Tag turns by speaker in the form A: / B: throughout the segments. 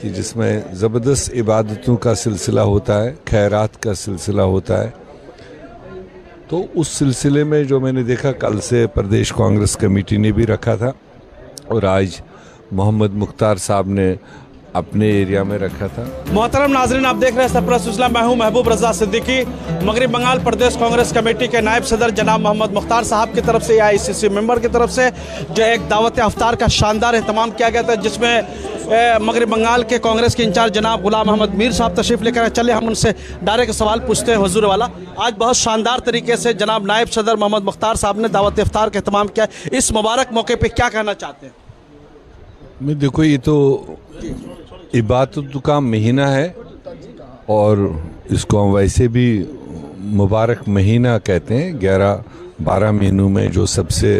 A: कि जिसमें ज़बरदस्त इबादतों का सिलसिला होता है, खैरात का सिलसिला होता है। तो उस सिलसिले में जो मैंने देखा, कल से प्रदेश कांग्रेस कमेटी ने भी रखा था और आज मोहम्मद मुख्तार साहब ने अपने एरिया में रखा था।
B: मोहतरम नाजरीन, आप देख रहे हैं सरप्राइज सिलसिला। मैं हूं महबूब रजा सिद्दीकी। मगरबी बंगाल प्रदेश कांग्रेस कमेटी के नायब सदर जनाब मोहम्मद मुख्तार साहब की तरफ से, AICC मेंबर की तरफ से जो एक दावत अफ्तार का शानदार एहतमाम किया गया था, जिसमें मगरबी बंगाल के कांग्रेस के इंचार्ज जनाब गुलाम अहमद मीर साहब तशरीफ लेकर आए। चले हम उनसे डायरेक्ट सवाल पूछते हैं हुजूर वाला। आज बहुत शानदार तरीके से जनाब नायब सदर मोहम्मद मुख्तार साहब ने दावत अफ्तार का एहतमाम किया। इस मुबारक मौके पर क्या कहना चाहते हैं?
A: मैं देखो, ये तो इबादत का महीना है और इसको हम वैसे भी मुबारक महीना कहते हैं। 11-12 महीनों में जो सबसे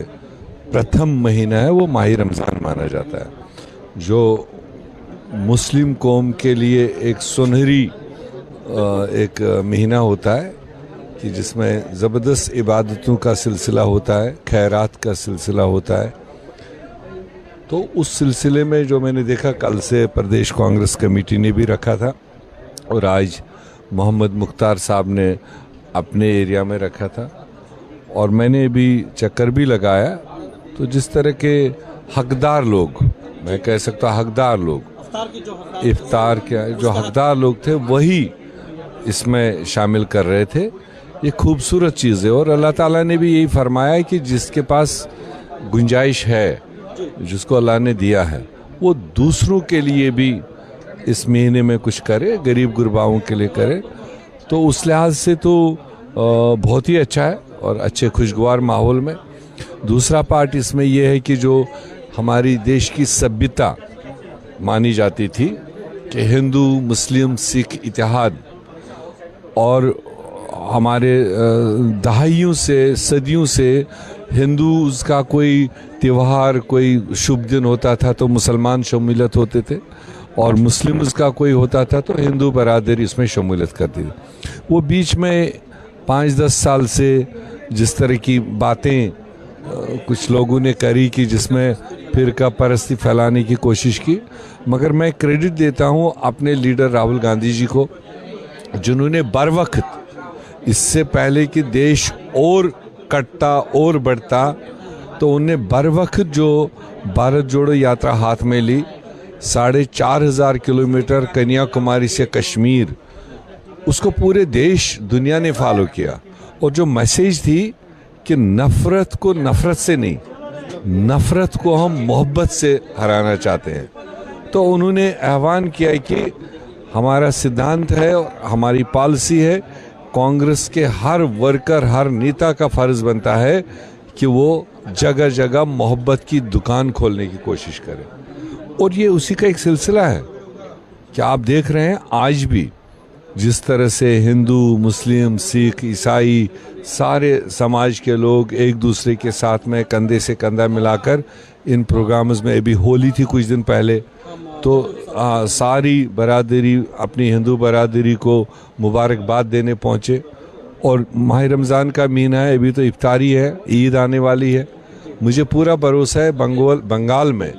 A: प्रथम महीना है वो माह रमज़ान माना जाता है, जो मुस्लिम कौम के लिए एक सुनहरी एक महीना होता है कि जिसमें ज़बरदस्त इबादतों का सिलसिला होता है, खैरात का सिलसिला होता है। तो उस सिलसिले में जो मैंने देखा, कल से प्रदेश कांग्रेस कमेटी ने भी रखा था और आज मोहम्मद मुख्तार साहब ने अपने एरिया में रखा था और मैंने भी चक्कर भी लगाया। तो जिस तरह के हकदार लोग, मैं कह सकता हूँ हकदार लोग, इफ्तार के जो हकदार लोग थे वही इसमें शामिल कर रहे थे। ये खूबसूरत चीज़ है और अल्लाह ताला ने भी यही फरमाया कि जिसके पास गुंजाइश है, जिसको अल्लाह ने दिया है, वो दूसरों के लिए भी इस महीने में कुछ करे, गरीब गुरबाओं के लिए करे। तो उस लिहाज से तो बहुत ही अच्छा है और अच्छे खुशगवार माहौल में। दूसरा पार्ट इसमें यह है कि जो हमारी देश की सभ्यता मानी जाती थी कि हिंदू मुस्लिम सिख इतिहाद, और हमारे दहाइयों से सदियों से हिंदूज़ का कोई त्यौहार, कोई शुभ दिन होता था तो मुसलमान शमूलियत होते थे और मुस्लिम्स का कोई होता था तो हिंदू बरादरी इसमें शमूलियत करती थी। वो बीच में 5-10 साल से जिस तरह की बातें कुछ लोगों ने करी कि जिसमें फिरका परस्ती फैलाने की कोशिश की, मगर मैं क्रेडिट देता हूँ अपने लीडर राहुल गांधी जी को, जिन्होंने बर वक्त, इससे पहले कि देश और कटता और बढ़ता, तो उन्हें बर वक्त जो भारत जोड़ो यात्रा हाथ में ली, 4,500 किलोमीटर कन्याकुमारी से कश्मीर, उसको पूरे देश दुनिया ने फॉलो किया। और जो मैसेज थी कि नफ़रत को नफ़रत से नहीं, नफ़रत को हम मोहब्बत से हराना चाहते हैं, तो उन्होंने आह्वान किया कि हमारा सिद्धांत है और हमारी पॉलिसी है, कांग्रेस के हर वर्कर, हर नेता का फ़र्ज़ बनता है कि वो जगह जगह मोहब्बत की दुकान खोलने की कोशिश करे। और ये उसी का एक सिलसिला है कि आप देख रहे हैं आज भी जिस तरह से हिंदू मुस्लिम सिख ईसाई सारे समाज के लोग एक दूसरे के साथ में कंधे से कंधा मिलाकर इन प्रोग्राम्स में, अभी होली थी कुछ दिन पहले, तो सारी बरादरी अपनी हिंदू बरादरी को मुबारकबाद देने पहुँचे। और माह रमज़ान का महीना है, अभी तो इफ्तारी है, ईद आने वाली है। मुझे पूरा भरोसा है बंगाल में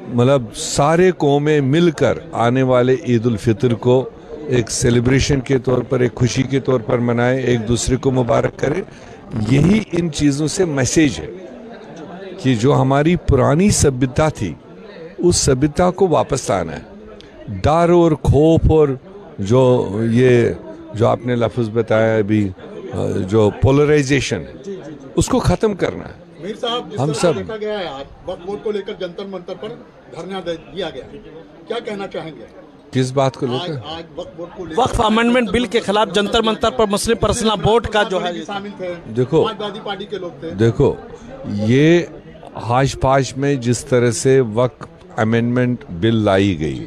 A: मतलब सारे कौमें मिलकर आने वाले ईद उल फितर को एक सेलिब्रेशन के तौर पर, एक खुशी के तौर पर मनाएं, एक दूसरे को मुबारक करें। यही इन चीज़ों से मैसेज है कि जो हमारी पुरानी सभ्यता थी उस सभ्यता को वापस लाना है। डर और खौफ और जो आपने लफ्ज़ बताया अभी, जो पोलराइजेशन, उसको ख़त्म करना है।
C: मीर साहब,
A: हम सब
C: देखा गया है आज वक्फ बोर्ड को लेकर जंतर मंतर पर धरना दिया गया, क्या कहना चाहेंगे?
A: किस बात को लेकर?
C: आज वक्फ बोर्ड को लेकर,
B: वक्फ अमेंडमेंट बिल के खिलाफ जंतर मंतर पर मुस्लिम पर्सनल बोर्ड का जो है
C: शामिल थे,
A: देखो
C: समाजवादी पार्टी के लोग थे।
A: देखो, ये हाश पाश में जिस तरह से वक्फ अमेंडमेंट बिल लाई गई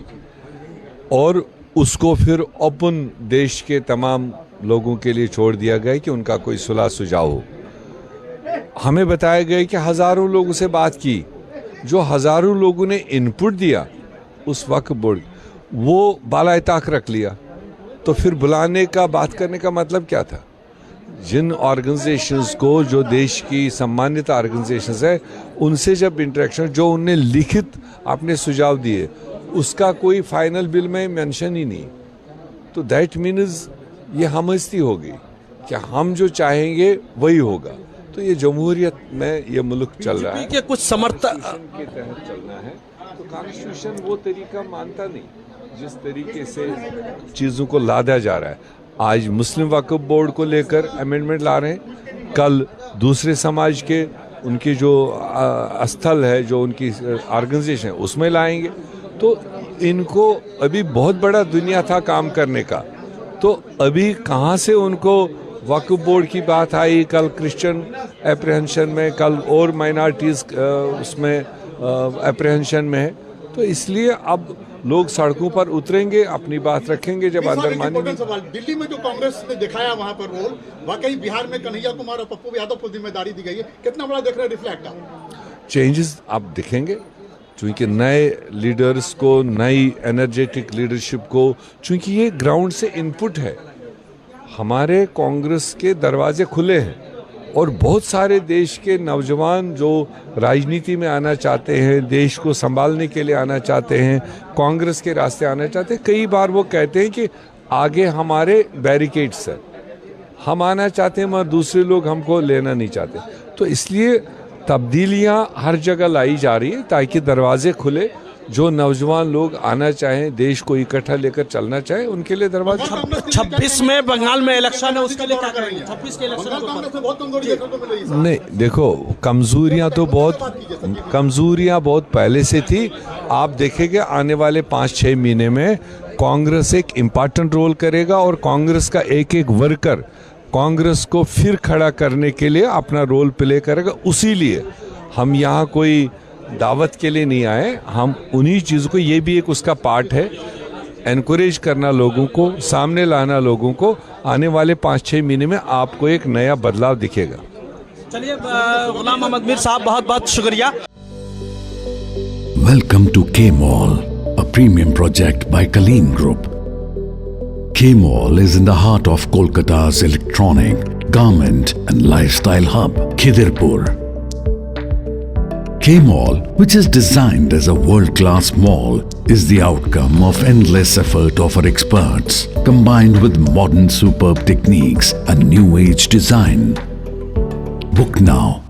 A: और उसको फिर ओपन देश के तमाम लोगों के लिए छोड़ दिया गया कि उनका कोई सुलह सुझाव हो। हमें बताया गया कि हज़ारों लोगों से बात की, जो हज़ारों लोगों ने इनपुट दिया उस वक्फ बोर्ड, वो बाला ताक रख लिया। तो फिर बुलाने का, बात करने का मतलब क्या था? जिन ऑर्गेनाइजेशंस को, जो देश की सम्मानित ऑर्गेनाइजेशंस है, उनसे जब इंटरेक्शन, जो उनने लिखित अपने सुझाव दिए, उसका कोई फाइनल बिल में मेंशन ही नहीं, तो दैट मीन्स ये हमस्ती होगी कि हम जो चाहेंगे वही होगा। तो ये जमहूरियत में ये मुल्क चल रहा है,
B: के कुछ समर्थक
A: के तहत चलना है। तो कॉन्स्टिट्यूशन वो तरीका मानता नहीं जिस तरीके से चीज़ों को लादा जा रहा है। आज मुस्लिम वक्फ बोर्ड को लेकर अमेंडमेंट ला रहे हैं, कल दूसरे समाज के उनकी जो स्थल है, जो उनकी ऑर्गेनाइजेशन है, उसमें लाएंगे। तो इनको अभी बहुत बड़ा दुनिया था काम करने का, तो अभी कहाँ से उनको वक्फ बोर्ड की बात आई, कल क्रिश्चियन एप्रीहेंशन में, कल और माइनॉरिटीज़ उसमें एप्रीहेंशन में है। तो इसलिए अब लोग सड़कों पर उतरेंगे, अपनी बात रखेंगे जब अंदर मानेंगे।
C: सवाल, दिल्ली में जो कांग्रेस ने दिखाया वहां पर रोल, वाकई बिहार में कन्हैया कुमार और पप्पू यादव को जिम्मेदारी दी गई है, कितना बड़ा देख रहे हैं रिफ्लेक्ट आप?
A: चेंजेस आप दिखेंगे, चूँकि नए लीडर्स को, नई एनर्जेटिक लीडरशिप को, चूँकि ये ग्राउंड से इनपुट है। हमारे कांग्रेस के दरवाजे खुले हैं और बहुत सारे देश के नौजवान जो राजनीति में आना चाहते हैं, देश को संभालने के लिए आना चाहते हैं, कांग्रेस के रास्ते आना चाहते हैं। कई बार वो कहते हैं कि आगे हमारे बैरिकेड्स हैं, हम आना चाहते हैं मगर दूसरे लोग हमको लेना नहीं चाहते। तो इसलिए तब्दीलियां हर जगह लाई जा रही है ताकि दरवाजे खुले, जो नौजवान लोग आना चाहें, देश को इकट्ठा लेकर चलना चाहें, उनके लिए दरवाजे।
B: 26 में बंगाल में इलेक्शन है, उसके लिए क्या करेंगे? 26 के इलेक्शन
A: नहीं, देखो कमजोरियां तो बहुत पहले से थी। आप देखेंगे आने वाले 5-6 महीने में कांग्रेस एक इम्पॉर्टेंट रोल करेगा और कांग्रेस का एक एक वर्कर कांग्रेस को फिर खड़ा करने के लिए अपना रोल प्ले करेगा। उसी लिए हम यहाँ कोई दावत के लिए नहीं आए, हम उन्हीं चीज़ों को, ये भी एक उसका पार्ट है, एनकरेज करना लोगों को, सामने लाना लोगों को। आने वाले 5-6 महीने में आपको एक नया बदलाव दिखेगा।
B: चलिए गुलाम मोहम्मद मीर साहब, बहुत बहुत शुक्रिया।
D: Welcome to K-Mall, a premium project by Kaleen Group. K-Mall is in the heart of Kolkata's electronic, garment and lifestyle hub, Khidirpur. K-Mall, which is designed as a world-class mall, is the outcome of endless effort of our experts, combined with modern superb techniques and new age design. Book now